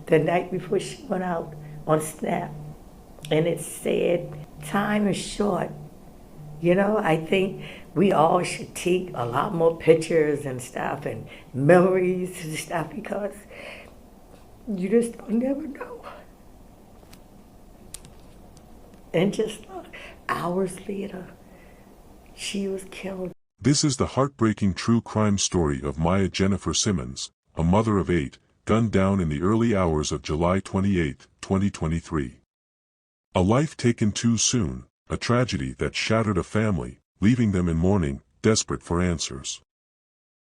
the night before she went out on Snap. And it said, time is short. You know, I think we all should take a lot more pictures and stuff and memories and stuff because you just don't never know. And just look, hours later, she was killed. This is the heartbreaking true crime story of Maya Jennifer Simmons, a mother of 8, gunned down in the early hours of July 28, 2023. A life taken too soon, a tragedy that shattered a family, leaving them in mourning, desperate for answers.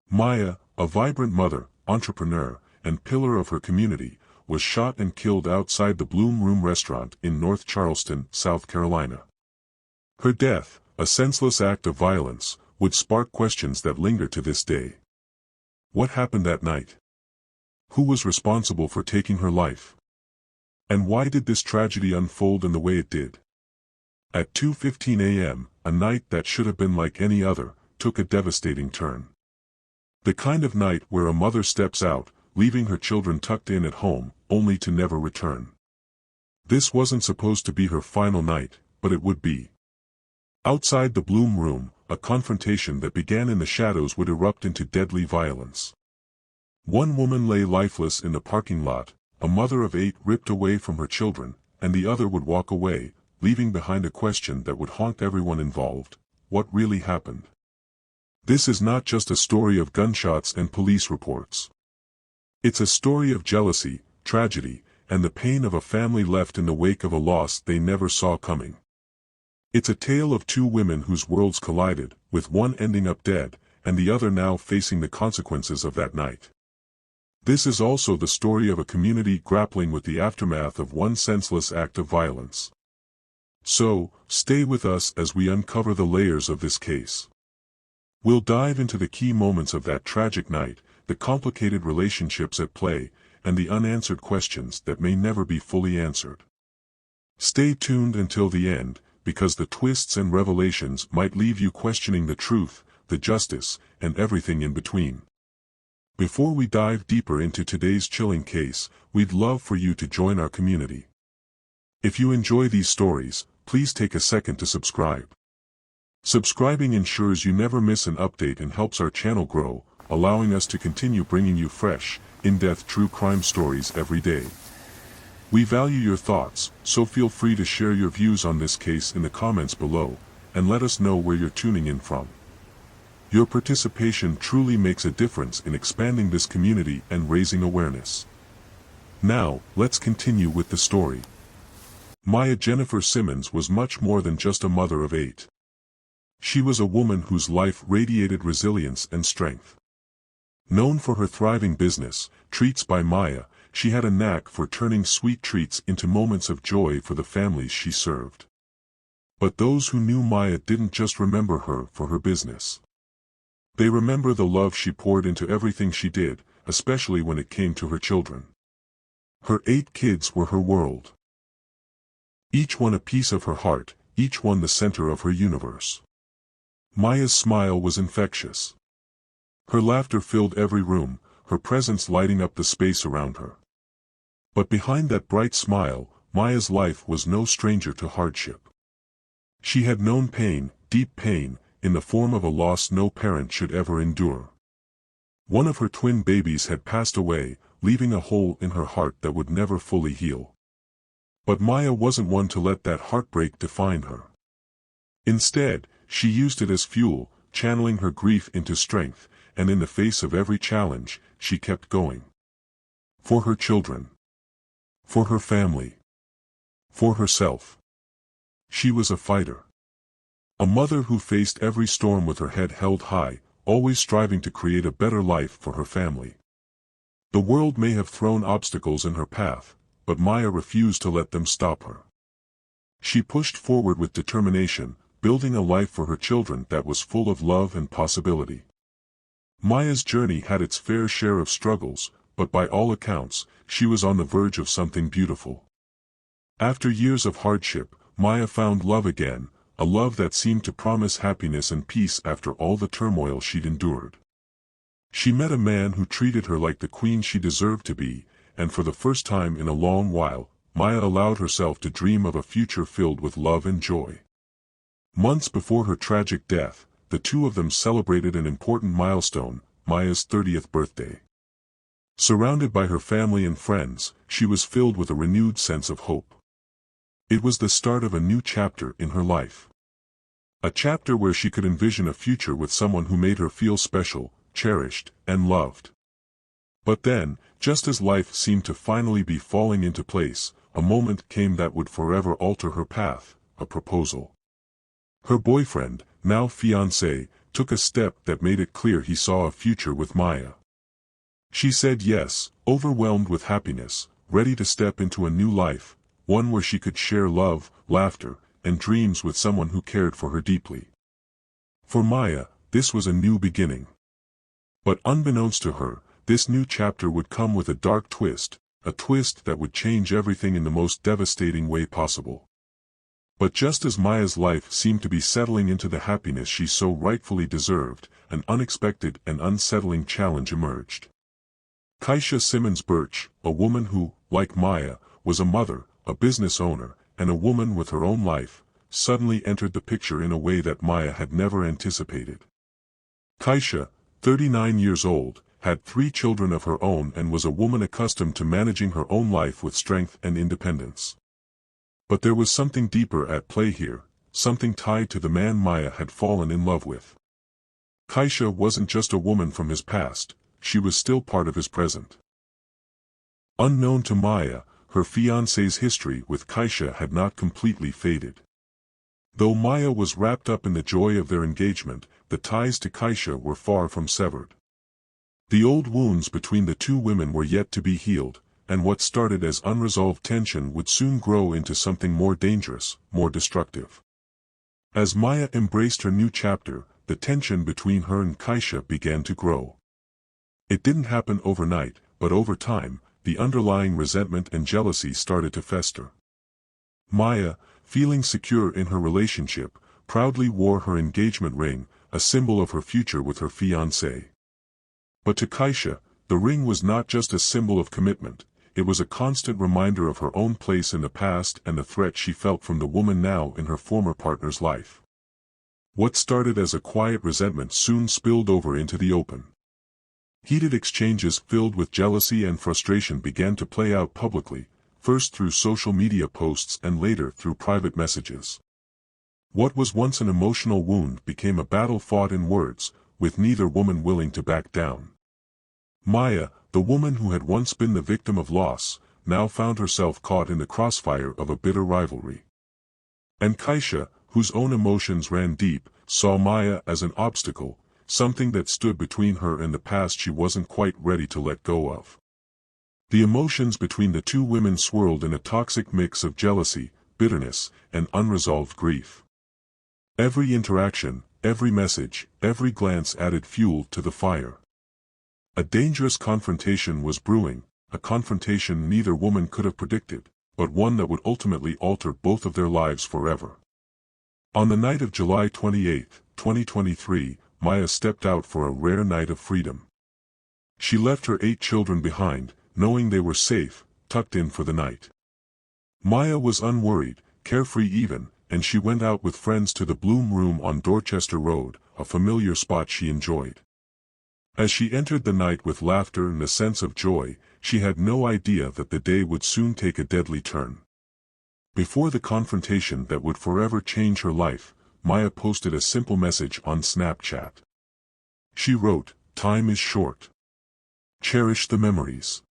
Maya, a vibrant mother, entrepreneur, and pillar of her community, was shot and killed outside the Bloom Room restaurant in North Charleston, South Carolina. Her death, a senseless act of violence, would spark questions that linger to this day. What happened that night? Who was responsible for taking her life? And why did this tragedy unfold in the way it did? At 2:15 a.m., a night that should have been like any other, took a devastating turn. The kind of night where a mother steps out, leaving her children tucked in at home, only to never return. This wasn't supposed to be her final night, but it would be. Outside the Bloom Room, a confrontation that began in the shadows would erupt into deadly violence. One woman lay lifeless in the parking lot, a mother of 8 ripped away from her children, and the other would walk away, leaving behind a question that would haunt everyone involved: what really happened? This is not just a story of gunshots and police reports. It's a story of jealousy, tragedy, and the pain of a family left in the wake of a loss they never saw coming. It's a tale of 2 women whose worlds collided, with one ending up dead, and the other now facing the consequences of that night. This is also the story of a community grappling with the aftermath of one senseless act of violence. So, stay with us as we uncover the layers of this case. We'll dive into the key moments of that tragic night, the complicated relationships at play, and the unanswered questions that may never be fully answered. Stay tuned until the end, because the twists and revelations might leave you questioning the truth, the justice, and everything in between. Before we dive deeper into today's chilling case, we'd love for you to join our community. If you enjoy these stories, please take a second to subscribe. Subscribing ensures you never miss an update and helps our channel grow, allowing us to continue bringing you fresh, in-depth true crime stories every day. We value your thoughts, so feel free to share your views on this case in the comments below, and let us know where you're tuning in from. Your participation truly makes a difference in expanding this community and raising awareness. Now, let's continue with the story. Maya Jennifer Simmons was much more than just a mother of 8. She was a woman whose life radiated resilience and strength. Known for her thriving business, Treats by Maya, she had a knack for turning sweet treats into moments of joy for the families she served. But those who knew Maya didn't just remember her for her business. They remember the love she poured into everything she did, especially when it came to her children. Her 8 kids were her world. Each one a piece of her heart, each one the center of her universe. Maya's smile was infectious. Her laughter filled every room, her presence lighting up the space around her. But behind that bright smile, Maya's life was no stranger to hardship. She had known pain, deep pain, in the form of a loss no parent should ever endure. One of her twin babies had passed away, leaving a hole in her heart that would never fully heal. But Maya wasn't one to let that heartbreak define her. Instead, she used it as fuel, channeling her grief into strength, and in the face of every challenge, she kept going. For her children. For her family. For herself. She was a fighter. A mother who faced every storm with her head held high, always striving to create a better life for her family. The world may have thrown obstacles in her path, but Maya refused to let them stop her. She pushed forward with determination, building a life for her children that was full of love and possibility. Maya's journey had its fair share of struggles, but by all accounts, she was on the verge of something beautiful. After years of hardship, Maya found love again, a love that seemed to promise happiness and peace after all the turmoil she'd endured. She met a man who treated her like the queen she deserved to be, and for the first time in a long while, Maya allowed herself to dream of a future filled with love and joy. Months before her tragic death, the two of them celebrated an important milestone, Maya's 30th birthday. Surrounded by her family and friends, she was filled with a renewed sense of hope. It was the start of a new chapter in her life. A chapter where she could envision a future with someone who made her feel special, cherished, and loved. But then, just as life seemed to finally be falling into place, a moment came that would forever alter her path, a proposal. Her boyfriend, now fiancé, took a step that made it clear he saw a future with Maya. She said yes, overwhelmed with happiness, ready to step into a new life, one where she could share love, laughter, and dreams with someone who cared for her deeply. For Maya, this was a new beginning. But unbeknownst to her, this new chapter would come with a dark twist, a twist that would change everything in the most devastating way possible. But just as Maya's life seemed to be settling into the happiness she so rightfully deserved, an unexpected and unsettling challenge emerged. Kaisha Simmons Birch, a woman who, like Maya, was a mother, a business owner, and a woman with her own life, suddenly entered the picture in a way that Maya had never anticipated. Kaisha, 39 years old, had 3 children of her own and was a woman accustomed to managing her own life with strength and independence. But there was something deeper at play here, something tied to the man Maya had fallen in love with. Kaisha wasn't just a woman from his past, she was still part of his present. Unknown to Maya, her fiancé's history with Kaisha had not completely faded. Though Maya was wrapped up in the joy of their engagement, the ties to Kaisha were far from severed. The old wounds between the two women were yet to be healed, and what started as unresolved tension would soon grow into something more dangerous, more destructive. As Maya embraced her new chapter, the tension between her and Kaisha began to grow. It didn't happen overnight, but over time, the underlying resentment and jealousy started to fester. Maya, feeling secure in her relationship, proudly wore her engagement ring, a symbol of her future with her fiancé. But to Kaisha, the ring was not just a symbol of commitment, it was a constant reminder of her own place in the past and the threat she felt from the woman now in her former partner's life. What started as a quiet resentment soon spilled over into the open. Heated exchanges filled with jealousy and frustration began to play out publicly, first through social media posts and later through private messages. What was once an emotional wound became a battle fought in words, with neither woman willing to back down. Maya, the woman who had once been the victim of loss, now found herself caught in the crossfire of a bitter rivalry. And Kaisha, whose own emotions ran deep, saw Maya as an obstacle, something that stood between her and the past she wasn't quite ready to let go of. The emotions between the two women swirled in a toxic mix of jealousy, bitterness, and unresolved grief. Every interaction, every message, every glance added fuel to the fire. A dangerous confrontation was brewing, a confrontation neither woman could have predicted, but one that would ultimately alter both of their lives forever. On the night of July 28, 2023, Maya stepped out for a rare night of freedom. She left her 8 children behind, knowing they were safe, tucked in for the night. Maya was unworried, carefree even, and she went out with friends to the Bloom Room on Dorchester Road, a familiar spot she enjoyed. As she entered the night with laughter and a sense of joy, she had no idea that the day would soon take a deadly turn. Before the confrontation that would forever change her life, Maya posted a simple message on Snapchat. She wrote, "Time is short. Cherish the memories."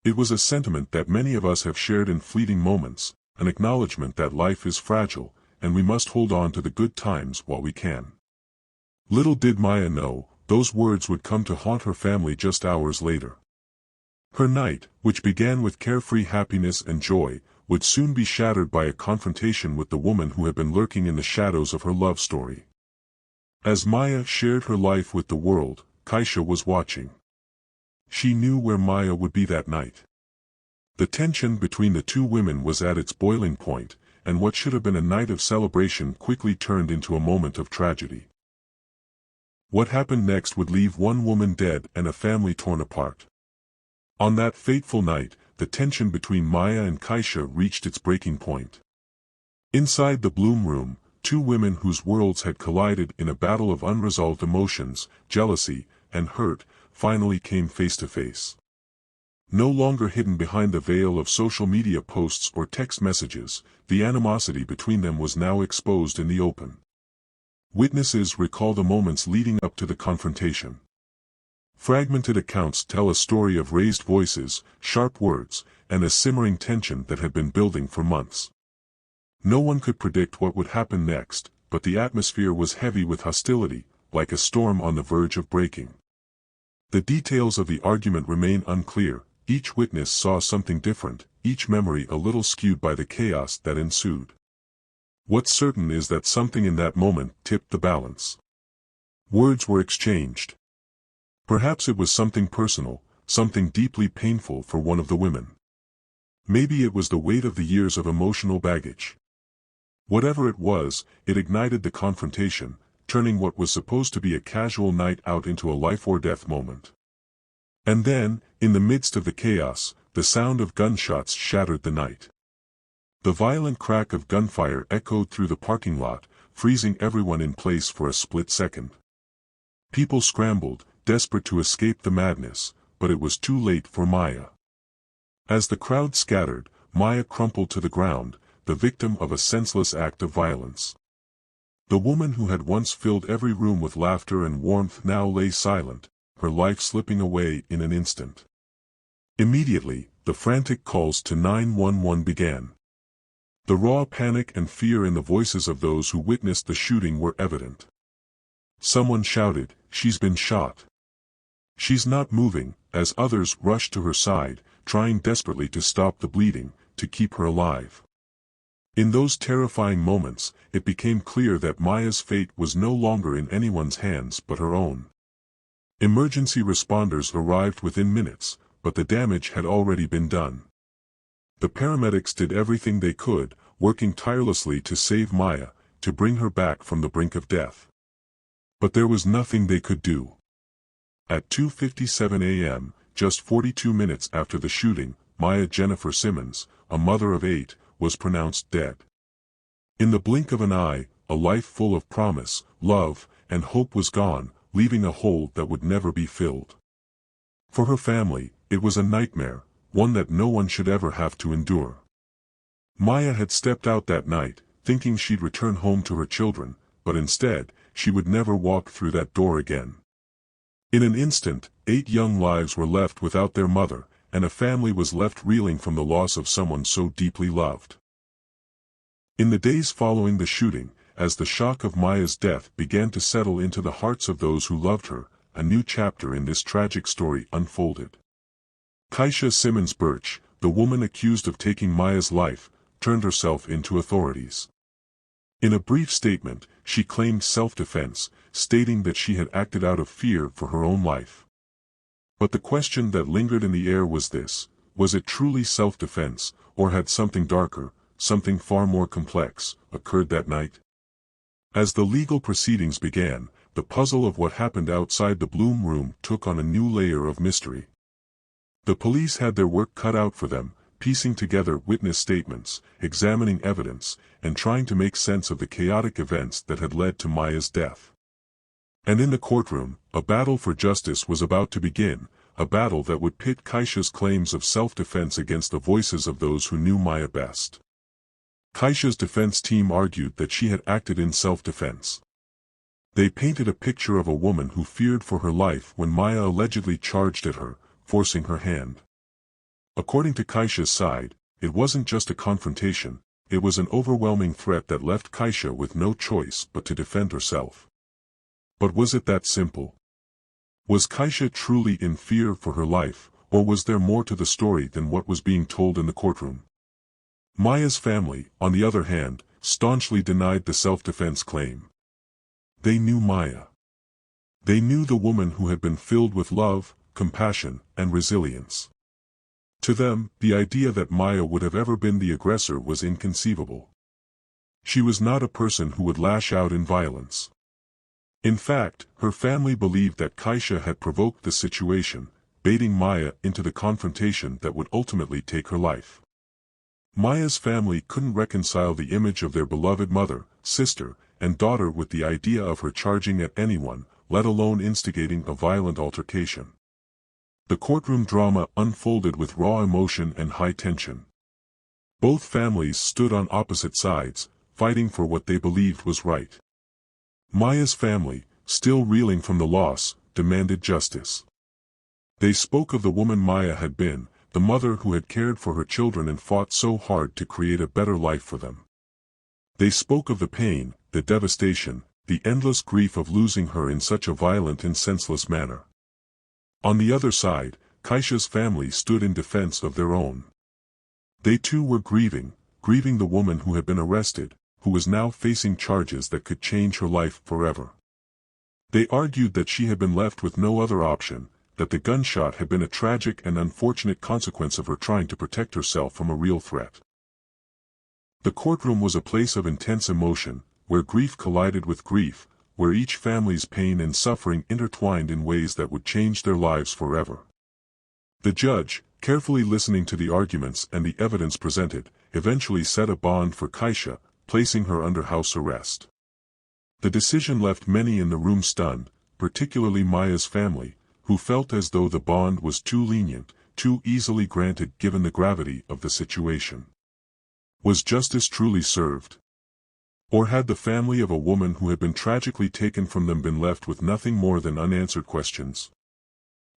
It was a sentiment that many of us have shared in fleeting moments, an acknowledgement that life is fragile, and we must hold on to the good times while we can. Little did Maya know, those words would come to haunt her family just hours later. Her night, which began with carefree happiness and joy, would soon be shattered by a confrontation with the woman who had been lurking in the shadows of her love story. As Maya shared her life with the world, Kaisha was watching. She knew where Maya would be that night. The tension between the two women was at its boiling point, and what should have been a night of celebration quickly turned into a moment of tragedy. What happened next would leave one woman dead and a family torn apart. On that fateful night, the tension between Maya and Kaisha reached its breaking point. Inside the Bloom room, two women whose worlds had collided in a battle of unresolved emotions, jealousy, and hurt, finally came face to face. No longer hidden behind the veil of social media posts or text messages, the animosity between them was now exposed in the open. Witnesses recall the moments leading up to the confrontation. Fragmented accounts tell a story of raised voices, sharp words, and a simmering tension that had been building for months. No one could predict what would happen next, but the atmosphere was heavy with hostility, like a storm on the verge of breaking. The details of the argument remain unclear. Each witness saw something different, each memory a little skewed by the chaos that ensued. What's certain is that something in that moment tipped the balance. Words were exchanged. Perhaps it was something personal, something deeply painful for one of the women. Maybe it was the weight of the years of emotional baggage. Whatever it was, it ignited the confrontation, turning what was supposed to be a casual night out into a life-or-death moment. And then, in the midst of the chaos, the sound of gunshots shattered the night. The violent crack of gunfire echoed through the parking lot, freezing everyone in place for a split second. People scrambled, desperate to escape the madness, but it was too late for Maya. As the crowd scattered, Maya crumpled to the ground, the victim of a senseless act of violence. The woman who had once filled every room with laughter and warmth now lay silent, her life slipping away in an instant. Immediately, the frantic calls to 911 began. The raw panic and fear in the voices of those who witnessed the shooting were evident. Someone shouted, "She's been shot." "She's not moving," as others rushed to her side, trying desperately to stop the bleeding, to keep her alive. In those terrifying moments, it became clear that Maya's fate was no longer in anyone's hands but her own. Emergency responders arrived within minutes, but the damage had already been done. The paramedics did everything they could, working tirelessly to save Maya, to bring her back from the brink of death. But there was nothing they could do. At 2:57 a.m., just 42 minutes after the shooting, Maya Jennifer Simmons, a mother of 8, was pronounced dead. In the blink of an eye, a life full of promise, love, and hope was gone, leaving a hole that would never be filled. For her family, it was a nightmare, one that no one should ever have to endure. Maya had stepped out that night, thinking she'd return home to her children, but instead, she would never walk through that door again. In an instant, 8 young lives were left without their mother, and a family was left reeling from the loss of someone so deeply loved. In the days following the shooting, as the shock of Maya's death began to settle into the hearts of those who loved her, a new chapter in this tragic story unfolded. Kaisha Simmons Birch, the woman accused of taking Maya's life, turned herself into authorities. In a brief statement, she claimed self-defense, stating that she had acted out of fear for her own life. But the question that lingered in the air was this: was it truly self-defense, or had something darker, something far more complex, occurred that night? As the legal proceedings began, the puzzle of what happened outside the Bloom room took on a new layer of mystery. The police had their work cut out for them, piecing together witness statements, examining evidence, and trying to make sense of the chaotic events that had led to Maya's death. And in the courtroom, a battle for justice was about to begin, a battle that would pit Kaisha's claims of self-defense against the voices of those who knew Maya best. Kaisha's defense team argued that she had acted in self-defense. They painted a picture of a woman who feared for her life when Maya allegedly charged at her, forcing her hand. According to Kaisha's side, it wasn't just a confrontation, it was an overwhelming threat that left Kaisha with no choice but to defend herself. But was it that simple? Was Kaisha truly in fear for her life, or was there more to the story than what was being told in the courtroom? Maya's family, on the other hand, staunchly denied the self-defense claim. They knew Maya. They knew the woman who had been filled with love, compassion, and resilience. To them, the idea that Maya would have ever been the aggressor was inconceivable. She was not a person who would lash out in violence. In fact, her family believed that Kaisha had provoked the situation, baiting Maya into the confrontation that would ultimately take her life. Maya's family couldn't reconcile the image of their beloved mother, sister, and daughter with the idea of her charging at anyone, let alone instigating a violent altercation. The courtroom drama unfolded with raw emotion and high tension. Both families stood on opposite sides, fighting for what they believed was right. Maya's family, still reeling from the loss, demanded justice. They spoke of the woman Maya had been, the mother who had cared for her children and fought so hard to create a better life for them. They spoke of the pain, the devastation, the endless grief of losing her in such a violent and senseless manner. On the other side, Kaisha's family stood in defense of their own. They too were grieving the woman who had been arrested, who was now facing charges that could change her life forever. They argued that she had been left with no other option, that the gunshot had been a tragic and unfortunate consequence of her trying to protect herself from a real threat. The courtroom was a place of intense emotion, where grief collided with grief, where each family's pain and suffering intertwined in ways that would change their lives forever. The judge, carefully listening to the arguments and the evidence presented, eventually set a bond for Kaisha, placing her under house arrest. The decision left many in the room stunned, particularly Maya's family, who felt as though the bond was too lenient, too easily granted given the gravity of the situation. Was justice truly served? Or had the family of a woman who had been tragically taken from them been left with nothing more than unanswered questions?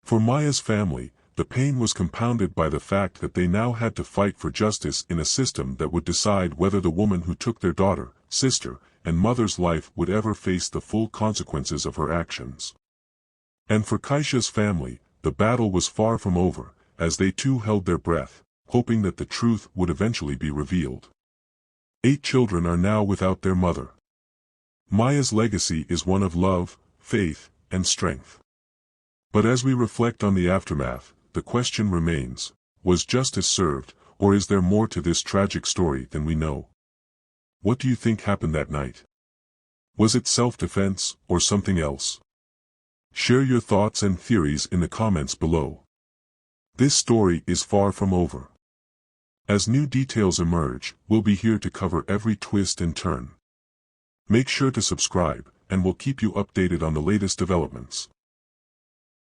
For Maya's family, the pain was compounded by the fact that they now had to fight for justice in a system that would decide whether the woman who took their daughter, sister, and mother's life would ever face the full consequences of her actions. And for Kaisha's family, the battle was far from over, as they too held their breath, hoping that the truth would eventually be revealed. 8 children are now without their mother. Maya's legacy is one of love, faith, and strength. But as we reflect on the aftermath, the question remains, was justice served, or is there more to this tragic story than we know? What do you think happened that night? Was it self-defense, or something else? Share your thoughts and theories in the comments below. This story is far from over. As new details emerge, we'll be here to cover every twist and turn. Make sure to subscribe, and we'll keep you updated on the latest developments.